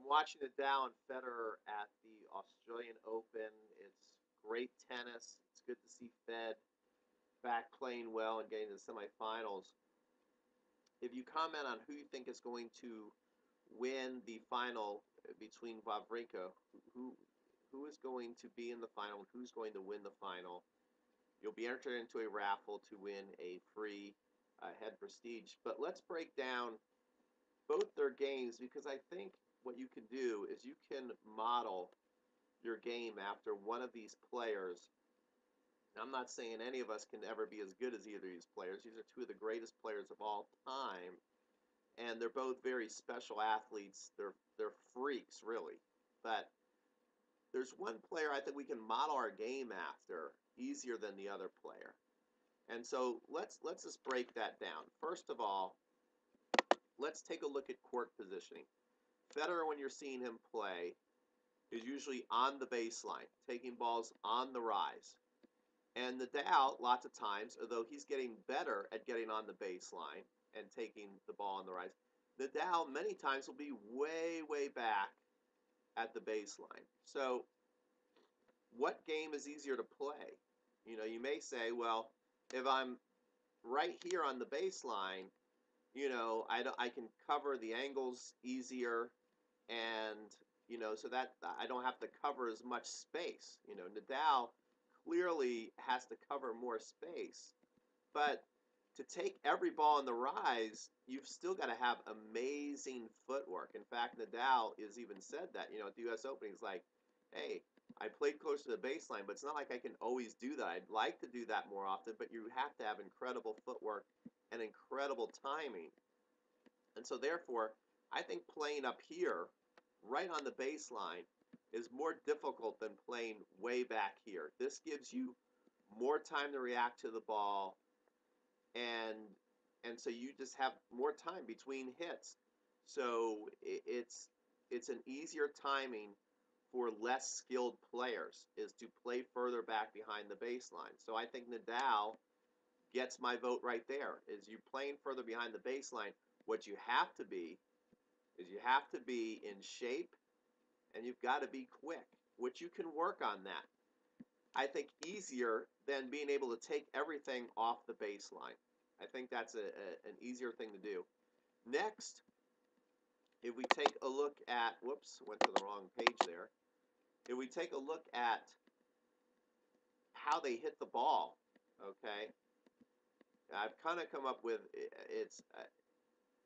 watching Nadal and Federer at the Australian Open. It's great tennis. It's good to see Fed back playing well and getting to the semifinals. If you comment on who you think is going to win the final between Wawrinka, who who is going to be in the final and who's going to win the final, you'll be entered into a raffle to win a free head prestige. But let's break down both their games because I think what you can do is you can model your game after one of these players. I'm not saying any of us can ever be as good as either of these players. These are two of the greatest players of all time, and they're both very special athletes. They're freaks, really. But there's one player I think we can model our game after easier than the other player. And so let's just break that down. First of all, let's take a look at court positioning. Federer, when you're seeing him play, is usually on the baseline, taking balls on the rise. And Nadal, lots of times, although he's getting better at getting on the baseline and taking the ball on the rise, Nadal many times will be way, way back at the baseline. So, what game is easier to play? You may say, well, if I'm right here on the baseline, I can cover the angles easier, and so that I don't have to cover as much space. Nadal clearly has to cover more space, but to take every ball in the rise, you've still got to have amazing footwork. In fact, Nadal has even said that, at the U.S. Open, he's like, hey, I played close to the baseline, but it's not like I can always do that. I'd like to do that more often, but you have to have incredible footwork and incredible timing. And so, therefore, I think playing up here, right on the baseline, is more difficult than playing way back here. This gives you more time to react to the ball, and so you just have more time between hits. So it's an easier timing for less skilled players is to play further back behind the baseline. So I think Nadal gets my vote right there. Is you playing further behind the baseline, what you have to be is you have to be in shape and you've got to be quick, which you can work on that. I think easier than being able to take everything off the baseline. I think that's an easier thing to do. Next, if we take a look at, whoops, went to the wrong page there. If we take a look at how they hit the ball, okay, I've kind of come up with it's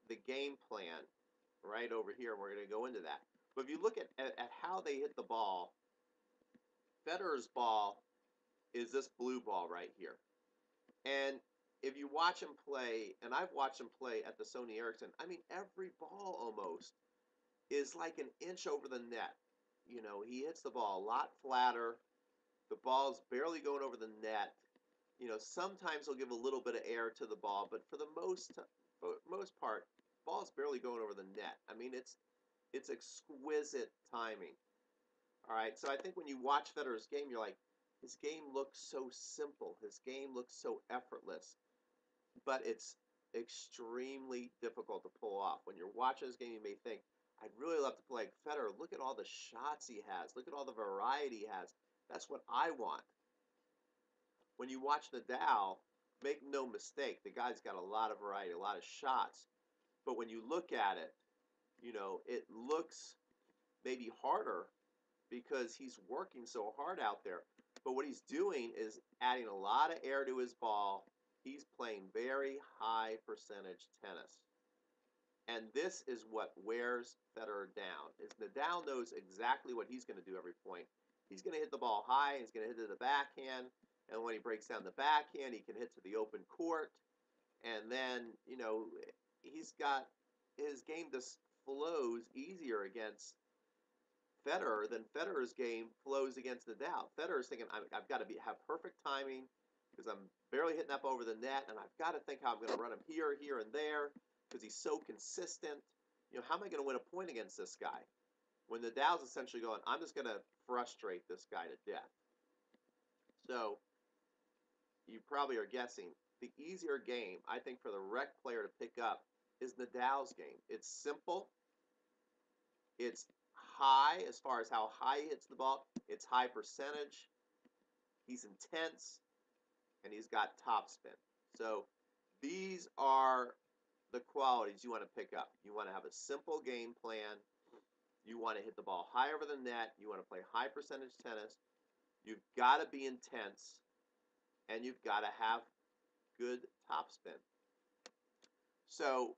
the game plan right over here. We're going to go into that. But if you look at how they hit the ball, Federer's ball is this blue ball right here. And if you watch him play, and I've watched him play at the Sony Ericsson, I mean, every ball almost is like an inch over the net. He hits the ball a lot flatter. The ball's barely going over the net. Sometimes he'll give a little bit of air to the ball, but for the most part, ball's barely going over the net. I mean, it's exquisite timing. All right, so I think when you watch Federer's game, you're like, his game looks so simple. His game looks so effortless, but it's extremely difficult to pull off. When you're watching his game, you may think, I'd really love to play like Federer. Look at all the shots he has. Look at all the variety he has. That's what I want. When you watch Nadal, make no mistake, the guy's got a lot of variety, a lot of shots. But when you look at it, it looks maybe harder because he's working so hard out there. But what he's doing is adding a lot of air to his ball. He's playing very high percentage tennis. And this is what wears Federer down. Is Nadal knows exactly what he's going to do every point. He's going to hit the ball high, he's going to hit it to the backhand, and when he breaks down the backhand, he can hit to the open court. And then, he's got his game just flows easier against Federer than Federer's game flows against Nadal. Federer's thinking, I've got to have perfect timing because I'm barely hitting up over the net, and I've got to think how I'm going to run him here, here, and there because he's so consistent. How am I going to win a point against this guy? When Nadal's essentially going, I'm just going to frustrate this guy to death. So you probably are guessing the easier game, I think, for the rec player to pick up is Nadal's game. It's simple. It's high as far as how high he hits the ball. It's high percentage. He's intense, and he's got topspin. So these are the qualities you want to pick up. You want to have a simple game plan. You want to hit the ball high over the net. You want to play high percentage tennis. You've got to be intense, and you've got to have good topspin. So,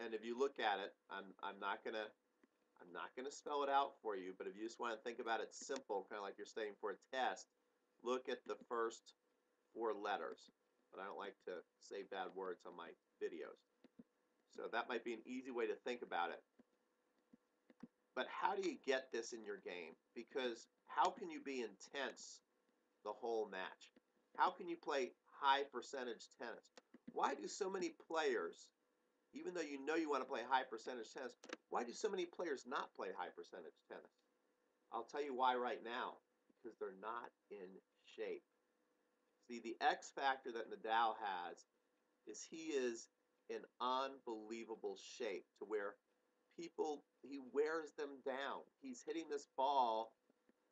and if you look at it, I'm not gonna spell it out for you, but if you just want to think about it simple, kind of like you're studying for a test, look at the first 4 letters. But I don't like to say bad words on my videos. So that might be an easy way to think about it. But how do you get this in your game? Because how can you be intense the whole match? How can you play high percentage tennis? Why do so many players, even though you know you want to play high percentage tennis, why do so many players not play high percentage tennis? I'll tell you why right now. Because they're not in shape. See, the X factor that Nadal has is he is in unbelievable shape to where he wears them down. He's hitting this ball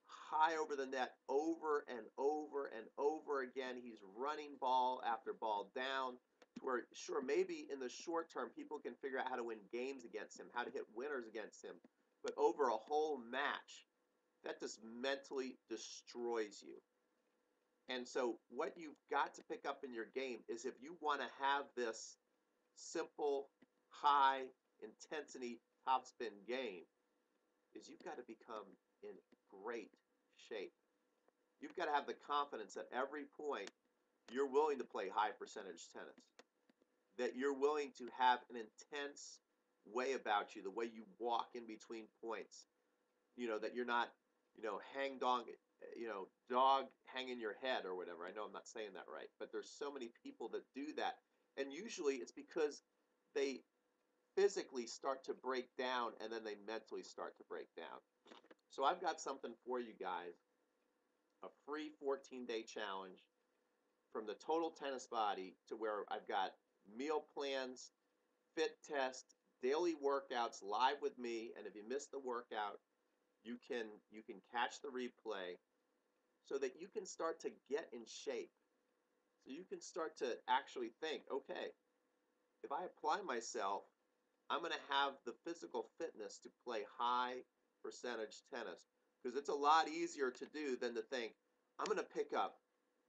high over the net over and over and over again. He's running ball after ball down to where, sure, maybe in the short term, people can figure out how to win games against him, how to hit winners against him. But over a whole match, that just mentally destroys you. And so what you've got to pick up in your game is if you want to have this simple, high intensity topspin game, is you've got to become in great shape. You've got to have the confidence at every point you're willing to play high percentage tennis, that you're willing to have an intense way about you, the way you walk in between points, that you're not, hang dog, dog hanging your head or whatever. I know I'm not saying that right, but there's so many people that do that. And usually it's because they physically start to break down and then they mentally start to break down. So I've got something for you guys, a free 14-day challenge from the Total Tennis Body to where I've got meal plans, fit test, daily workouts live with me, and if you miss the workout, you can catch the replay so that you can start to get in shape. So you can start to actually think, okay, if I apply myself, I'm going to have the physical fitness to play high percentage tennis. Because it's a lot easier to do than to think, I'm going to pick up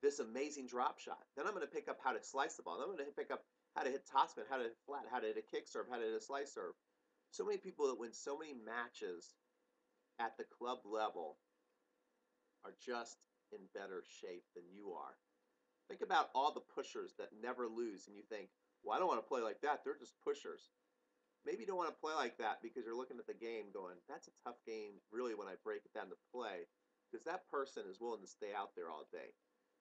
this amazing drop shot. Then I'm going to pick up how to slice the ball. Then I'm going to pick up how to hit topspin, how to hit flat, how to hit a kick serve, how to hit a slice serve. So many people that win so many matches at the club level are just in better shape than you are. Think about all the pushers that never lose, and you think, well, I don't want to play like that. They're just pushers. Maybe you don't want to play like that because you're looking at the game going, that's a tough game, really, when I break it down to play, because that person is willing to stay out there all day.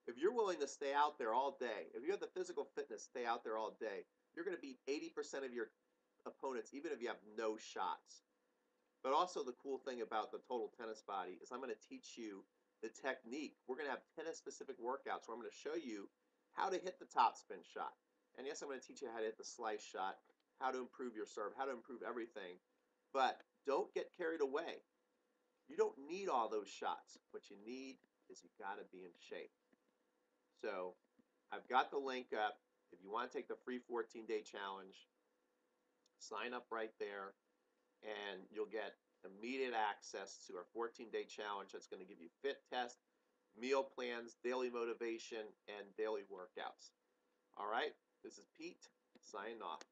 If you're willing to stay out there all day, if you have the physical fitness to stay out there all day, you're going to beat 80% of your opponents, even if you have no shots. But also the cool thing about the Total Tennis Body is I'm going to teach you the technique. We're going to have tennis-specific workouts where I'm going to show you how to hit the topspin shot. And yes, I'm going to teach you how to hit the slice shot, how to improve your serve, how to improve everything. But don't get carried away. You don't need all those shots. What you need is you got to be in shape. So I've got the link up. If you want to take the free 14-day challenge, sign up right there, and you'll get immediate access to our 14-day challenge that's going to give you fit test, meal plans, daily motivation, and daily workouts. All right, this is Pete, signing off.